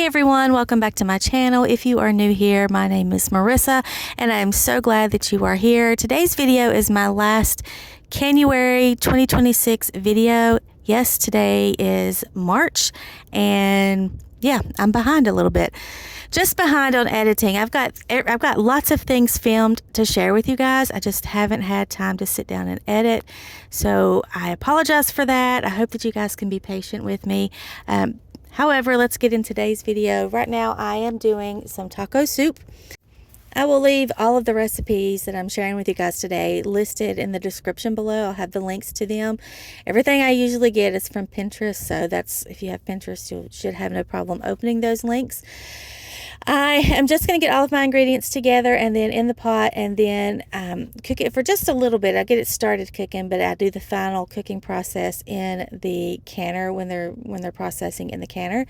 everyone, welcome back to my channel. If you are new here, my name is Marissa and I'm so glad that you are here. Today's video is my last Canuary 2026 video. Yes, today is March and yeah, I'm behind a little bit. Just behind on editing. I've got lots of things filmed to share with you guys. I just haven't had time to sit down and edit. So I apologize for that. I hope that you guys can be patient with me. However, let's get in today's video. Right now I am doing some taco soup. I will leave all of the recipes that I'm sharing with you guys today listed in the description below. I'll have the links to them. Everything I usually get is from Pinterest, so that's, if you have Pinterest, you should have no problem opening those links. I am just going to get all of my ingredients together and then in the pot and then cook it for just a little bit. I get it started cooking, but I do the final cooking process in the canner when they're processing in the canner.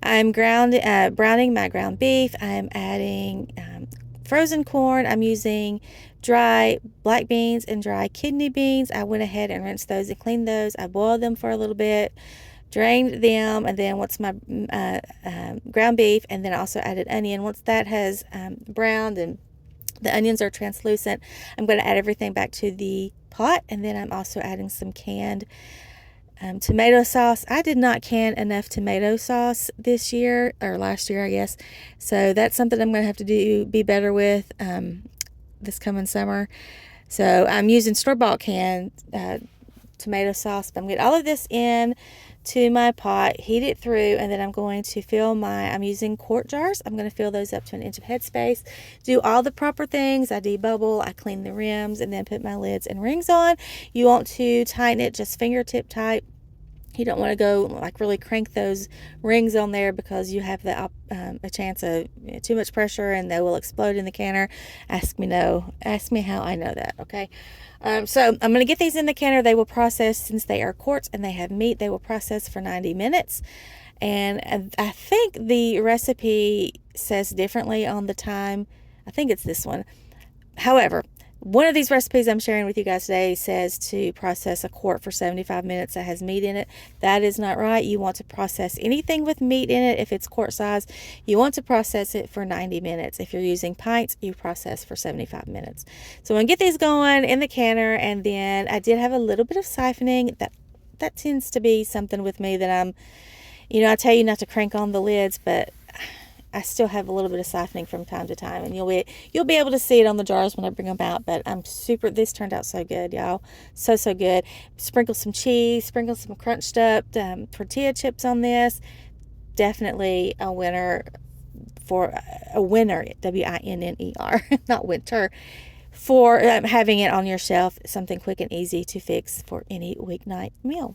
I'm browning my ground beef. I'm adding frozen corn. I'm using dry black beans and dry kidney beans. I went ahead and rinsed those and cleaned those. I boiled them for a little bit, drained them, and then once my ground beef, and then I also added onion. Once that has browned and the onions are translucent, I'm going to add everything back to the pot, and then I'm also adding some canned tomato sauce. I did not can enough tomato sauce this year, or last year I guess, so that's something I'm going to have to be better with this coming summer. So I'm using store-bought canned tomato sauce, but I'm going to get all of this in to my pot, heat it through, and then I'm going to fill I'm using quart jars. I'm going to fill those up to 1 inch of headspace, do all the proper things. I debubble, I clean the rims, and then put my lids and rings on. You want to tighten it just fingertip tight. You don't want to go like really crank those rings on there because you have a chance of too much pressure and they will explode in the canner. Ask me how I know that, okay? So I'm going to get these in the canner. They will process, since they are quarts and they have meat, they will process for 90 minutes. And I think the recipe says differently on the time. I think it's this one. However, one of these recipes I'm sharing with you guys today says to process a quart for 75 minutes that has meat in it. That is not right. You want to process anything with meat in it. If it's quart size, you want to process it for 90 minutes. If you're using pints, you process for 75 minutes. So I'm going to get these going in the canner, and then I did have a little bit of siphoning. That tends to be something with me that I tell you not to crank on the lids, but I still have a little bit of siphoning from time to time, and you'll be able to see it on the jars when I bring them out. But this turned out so good, y'all. So good. Sprinkle some cheese, sprinkle some crunched up tortilla chips on this. Definitely a winner, W-I-N-N-E-R, not winter, for having it on your shelf. Something quick and easy to fix for any weeknight meal.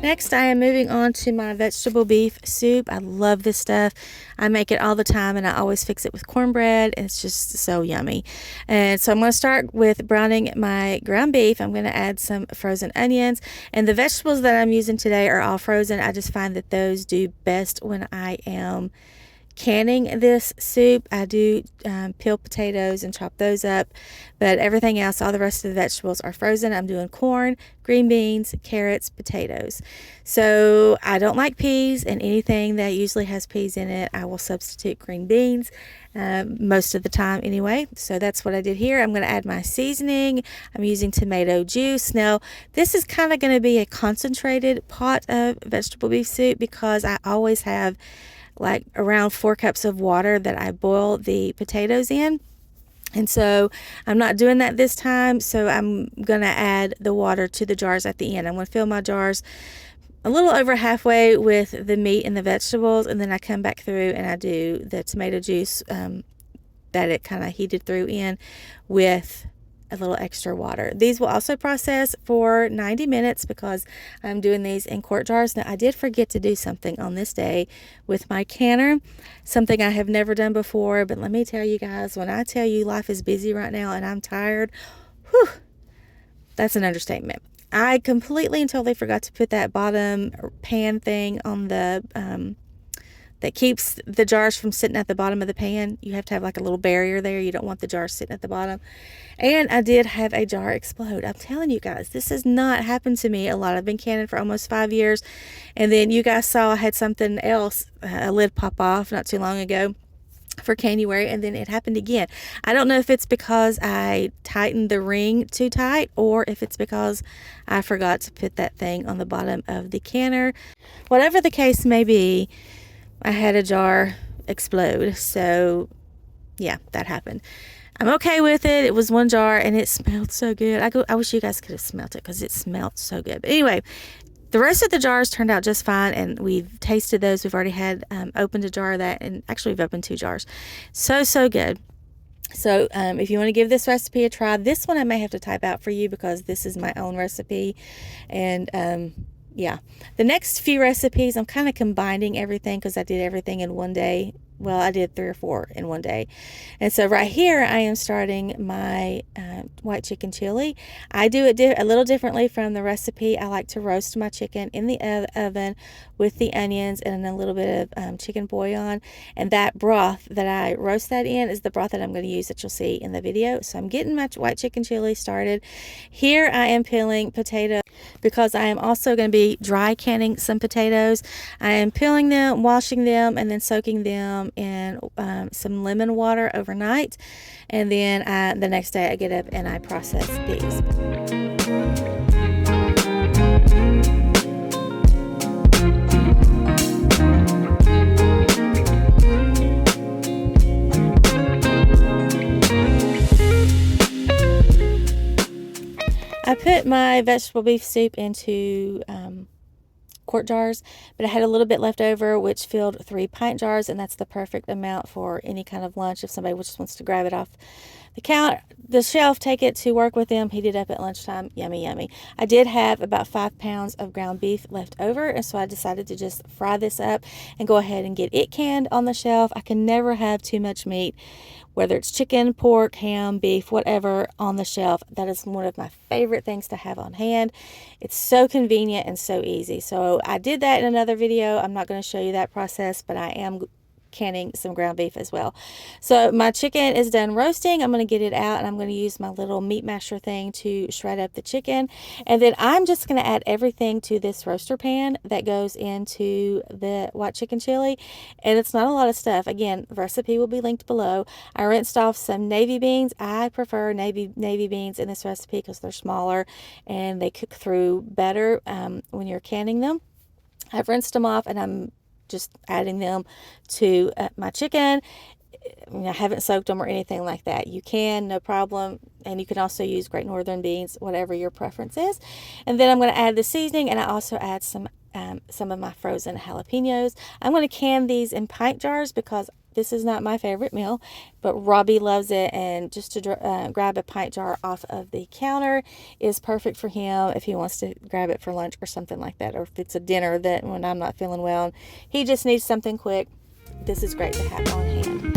Next, I am moving on to my vegetable beef soup. I love this stuff. I make it all the time, and I always fix it with cornbread. It's just so yummy. And so I'm going to start with browning my ground beef. I'm going to add some frozen onions, and the vegetables that I'm using today are all frozen. I just find that those do best when I am canning this soup. I do peel potatoes and chop those up, but everything else, all the rest of the vegetables are frozen. I'm doing corn, green beans, carrots, potatoes. So I don't like peas, and anything that usually has peas in it, I will substitute green beans most of the time anyway. So that's what I did here. I'm going to add my seasoning. I'm using tomato juice. Now this is kind of going to be a concentrated pot of vegetable beef soup because I always have like around 4 cups of water that I boil the potatoes in. And so I'm not doing that this time. So I'm going to add the water to the jars at the end. I'm going to fill my jars a little over halfway with the meat and the vegetables. And then I come back through and I do the tomato juice that it kind of heated through in with a little extra water. These will also process for 90 minutes because I'm doing these in quart jars. Now, I did forget to do something on this day with my canner, something I have never done before, but let me tell you guys, when I tell you life is busy right now and I'm tired, whew, that's an understatement. I completely and totally forgot to put that bottom pan thing on the that keeps the jars from sitting at the bottom of the pan. You have to have like a little barrier there. You don't want the jars sitting at the bottom. And I did have a jar explode. I'm telling you guys, this has not happened to me a lot. I've been canning for almost 5 years. And then you guys saw I had something else, a lid pop off not too long ago for Canuary, and then it happened again. I don't know if it's because I tightened the ring too tight or if it's because I forgot to put that thing on the bottom of the canner. Whatever the case may be, I had a jar explode. So yeah, that happened. I'm okay with it. It was one jar and it smelled so good. I wish you guys could have smelled it because it smelled so good. But anyway, the rest of the jars turned out just fine, and we've tasted those. We've already had opened a jar of that, and actually we've opened 2 jars. So good. So if you want to give this recipe a try, this one I may have to type out for you because this is my own recipe. And yeah, the next few recipes, I'm kind of combining everything because I did everything in one day. Well, I did 3 or 4 in one day. And so right here, I am starting my white chicken chili. I do it a little differently from the recipe. I like to roast my chicken in the oven with the onions and a little bit of chicken bouillon. And that broth that I roast that in is the broth that I'm going to use that you'll see in the video. So I'm getting my white chicken chili started. Here I am peeling potatoes because I am also going to be dry canning some potatoes. I am peeling them, washing them, and then soaking them in some lemon water overnight, and then the next day I get up and I process these. I put my vegetable beef soup into quart jars, but I had a little bit left over, which filled 3 pint jars, and that's the perfect amount for any kind of lunch if somebody just wants to grab it off the shelf, take it to work with them, heat it up at lunchtime. Yummy, yummy. I did have about 5 pounds of ground beef left over, and so I decided to just fry this up and go ahead and get it canned on the shelf. I can never have too much meat, whether it's chicken, pork, ham, beef, whatever, on the shelf. That is one of my favorite things to have on hand. It's so convenient and so easy. So I did that in another video. I'm not going to show you that process, but I am canning some ground beef as well. So my chicken is done roasting. I'm going to get it out, and I'm going to use my little meat masher thing to shred up the chicken. And then I'm just going to add everything to this roaster pan that goes into the white chicken chili. And it's not a lot of stuff. Again, the recipe will be linked below. I rinsed off some navy beans. I prefer navy beans in this recipe because they're smaller and they cook through better when you're canning them. I've rinsed them off, and I'm just adding them to my chicken. I haven't soaked them or anything like that. You can, no problem. And you can also use Great Northern beans, whatever your preference is. And then I'm going to add the seasoning, and I also add some of my frozen jalapenos. I'm going to can these in pint jars because this is not my favorite meal, but Robbie loves it, and just to grab a pint jar off of the counter is perfect for him if he wants to grab it for lunch or something like that, or if it's a dinner that when I'm not feeling well, he just needs something quick. This is great to have on hand.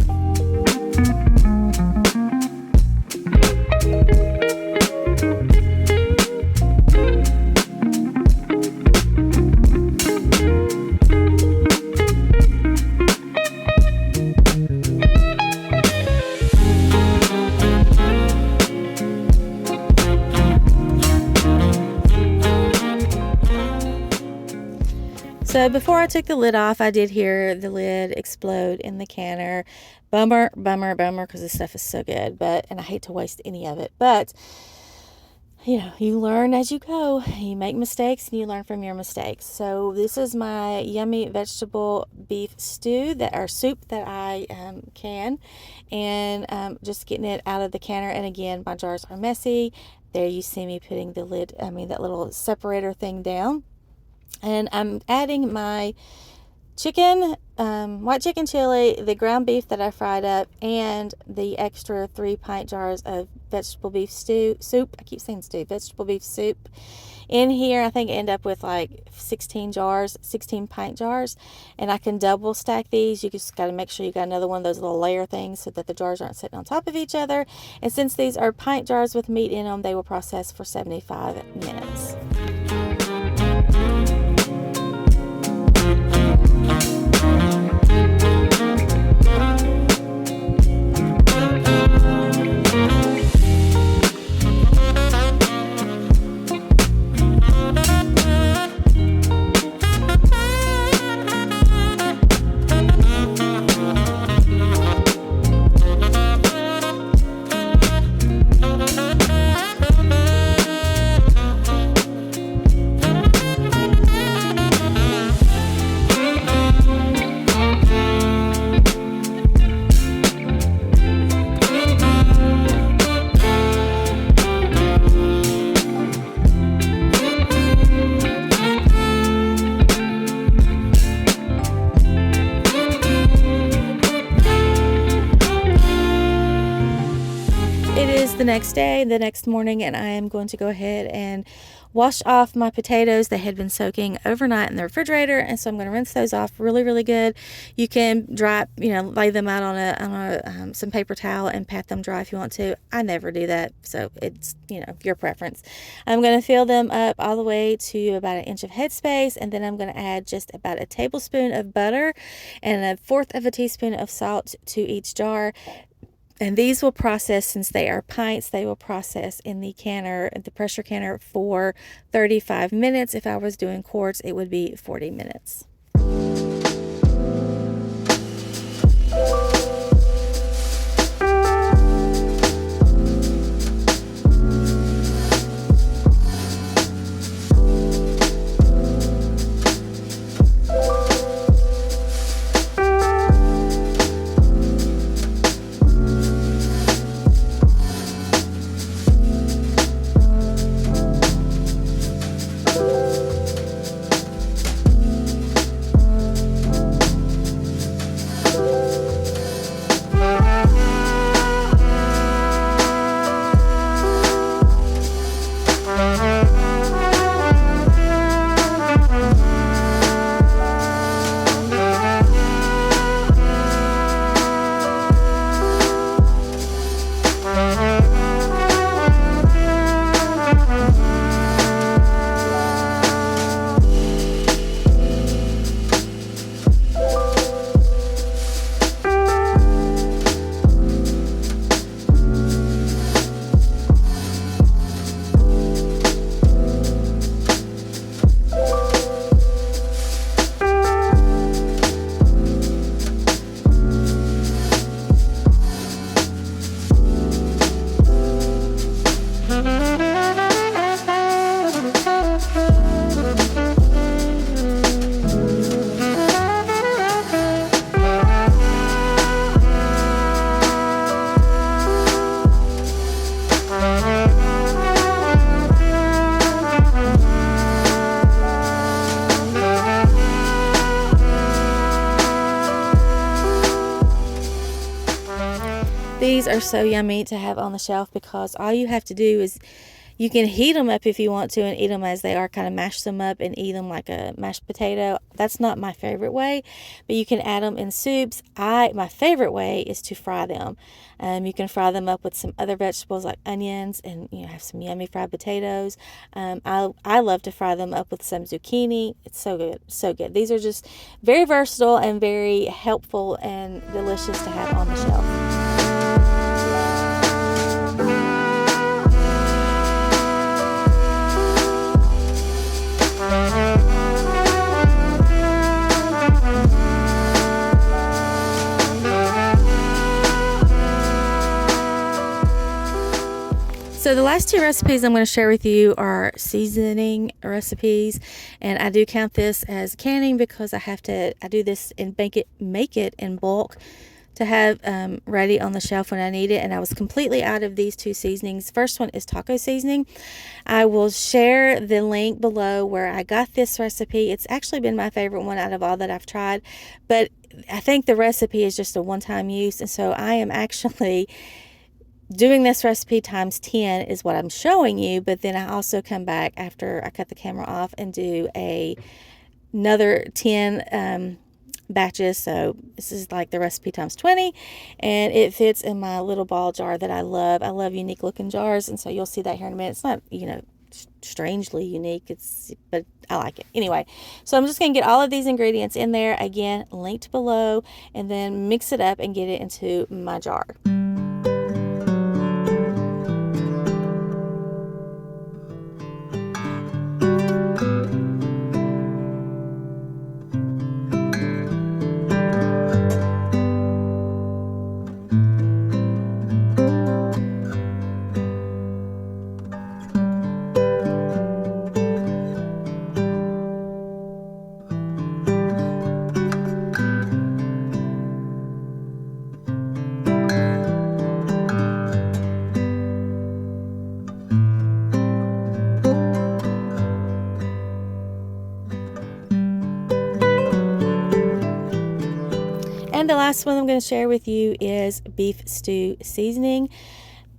So before I took the lid off, I did hear the lid explode in the canner. Bummer, because this stuff is so good, and I hate to waste any of it. But, you know, you learn as you go. You make mistakes, and you learn from your mistakes. So this is my yummy vegetable beef stew, soup that I can. And just getting it out of the canner. And again, my jars are messy. There you see me putting that little separator thing down. And I'm adding my chicken, white chicken chili, the ground beef that I fried up, and the extra 3 pint jars of vegetable beef soup. I keep saying stew, vegetable beef soup. In here, I think I end up with like 16 pint jars, and I can double stack these. You just got to make sure you got another one of those little layer things so that the jars aren't sitting on top of each other. And since these are pint jars with meat in them, they will process for 75 minutes. The next day, the next morning, and I am going to go ahead and wash off my potatoes. They had been soaking overnight in the refrigerator, and so I'm going to rinse those off really good. You can dry, lay them out on some paper towel and pat them dry if you want to. I never do that, so it's your preference. I'm going to fill them up all the way to about 1 inch of headspace, and then I'm going to add just about a tablespoon of butter and 1/4 teaspoon of salt to each jar. And these will process, since they are pints, they will process in the pressure canner for 35 minutes. If I was doing quarts, it would be 40 minutes. These are so yummy to have on the shelf because all you have to do is you can heat them up if you want to and eat them as they are, kind of mash them up and eat them like a mashed potato. That's not my favorite way, but you can add them in soups. My favorite way is to fry them. You can fry them up with some other vegetables like onions and have some yummy fried potatoes. I love to fry them up with some zucchini. It's so good, so good. These are just very versatile and very helpful and delicious to have on the shelf. So the last two recipes I'm going to share with you are seasoning recipes, and I do count this as canning because I do this and make it in bulk to have ready on the shelf when I need it. And I was completely out of these 2 seasonings. First one is taco seasoning. I will share the link below where I got this recipe. It's actually been my favorite one out of all that I've tried, but I think the recipe is just a one-time use, and so I am actually doing this recipe times 10 is what I'm showing you, but then I also come back after I cut the camera off and do another 10 batches. So this is like the recipe times 20, and it fits in my little ball jar that I love. I love unique looking jars, and so you'll see that here in a minute. It's not, strangely unique, but I like it anyway. So I'm just going to get all of these ingredients in there, again linked below, and then mix it up and get it into my jar. And the last one I'm going to share with you is beef stew seasoning.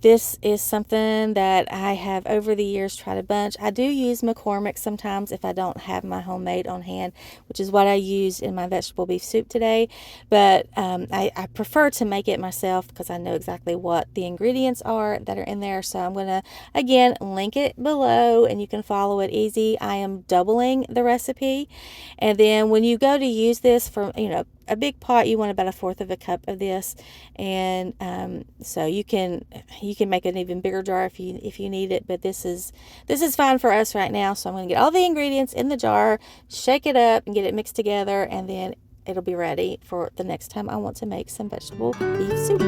This is something that I have over the years tried a bunch. I do use McCormick sometimes if I don't have my homemade on hand, which is what I used in my vegetable beef soup today. But I prefer to make it myself because I know exactly what the ingredients are that are in there. So I'm going to, again, link it below and you can follow it easy. I am doubling the recipe. And then when you go to use this for, a big pot, you want about 1/4 of a cup of this, and so you can make an even bigger jar if you need it, but this is fine for us right now. So I'm going to get all the ingredients in the jar, shake it up and get it mixed together, and then it'll be ready for the next time I want to make some vegetable beef soup.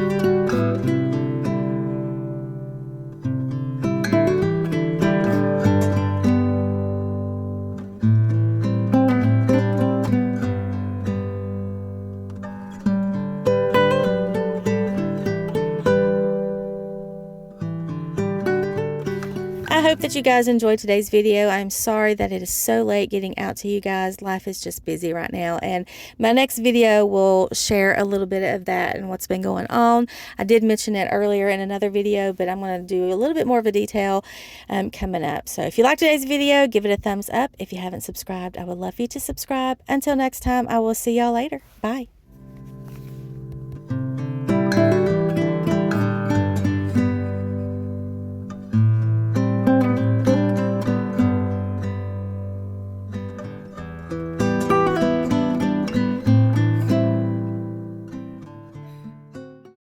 I hope that you guys enjoyed today's video. I'm sorry that it is so late getting out to you guys. Life is just busy right now, and my next video will share a little bit of that and what's been going on. I did mention it earlier in another video, but I'm going to do a little bit more of a detail coming up. So if you liked today's video, give it a thumbs up. If you haven't subscribed, I would love for you to subscribe. Until next time, I will see y'all later. Bye.